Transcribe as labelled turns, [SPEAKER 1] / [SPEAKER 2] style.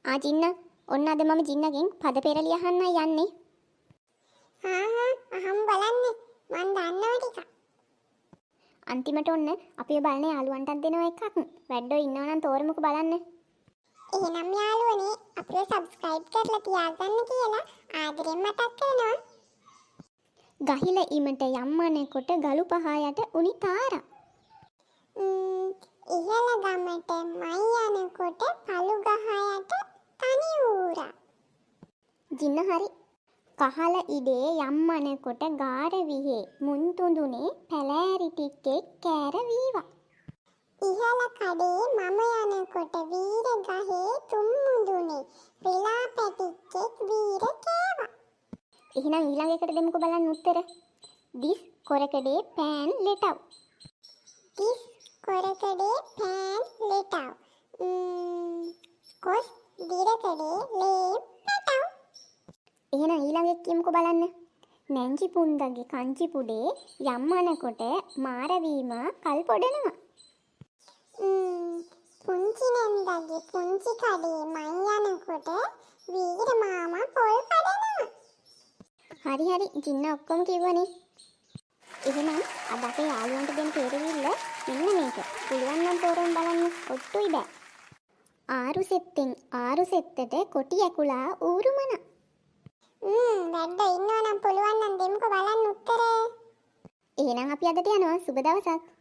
[SPEAKER 1] ජින්න ඔන්න අද මම ජින්නගෙන් පද පෙරලිය අහන්නයි යන්නේ.
[SPEAKER 2] අහමු බලන්නේ. මන් දන්නවා ටිකක්.
[SPEAKER 1] අන්තිමට ඔන්න අපේ බලන යාළුවන්ටත් දෙනවා එකක්. වැඩෝ ඉන්නව නම් තෝරමුකෝ බලන්න.
[SPEAKER 2] එහෙනම් යාළුවනේ අපිව subscribe කරලා තියාගන්න කියලා ආදරෙන් මතක් කරනවා.
[SPEAKER 1] ගහිල ඉමට යම්මනෙකොට ගලු පහ යට උනි තාරා.
[SPEAKER 2] ඉහළ ගමට මයි යනකොට පළු ගහ යට තනි ඌරා.
[SPEAKER 1] ජින්න හරි. කහල ඉඩේ යම්මනෙකොට ගාර විහේ මුන් තුඳුනේ පැලෑරි ටිකේ කෑර වීවා.
[SPEAKER 2] ඉහළ කඩේ මම යනකොට වීර ගහේ තුන් මුදුනේ වෙලා පැටිච්චෙක් වීර කෑවා.
[SPEAKER 1] එහෙනම් ඊළඟ එකට දෙමුකෝ බලන්න උත්තර. දිස් කොරකඩේ පෑන් ලෙටව්.
[SPEAKER 2] දිස් කොරකඩේ පෑන් ලෙටව්. කොස් දිරකඩේ ලේ පැටව්.
[SPEAKER 1] එහෙනම් ඊළඟ එක කියමුකෝ බලන්න. නැංචි පුන්දගේ කංචි පුඩේ යම්මනකොට මාරවීම කල් පොඩනවා.
[SPEAKER 2] පුංචි නැන්දගේ පුංචි කඩේ මං යනකොට වීර මාමා පොල් කඩනවා.
[SPEAKER 1] හරි ජින්න ඔක්කොම කිව්වනේ. එහෙනම් අද අපේ යාළුවන්ට දෙන්න තේරෙවිල්ල මෙන්න මේක. පුළුවන් නම් තෝරන්න බලන්න. ඔට්ටුයි බෑ. ආරු සෙත්තෙන් ආරු සෙත්තට කොටි ඇකුලා ඌරුමන.
[SPEAKER 2] වැඩ ඉන්නවා නම් පුළුවන් නම් දෙමුකෝ බලන්න උත්තරේ.
[SPEAKER 1] එහෙනම් අපි අදට යනවා. සුබ දවසක්.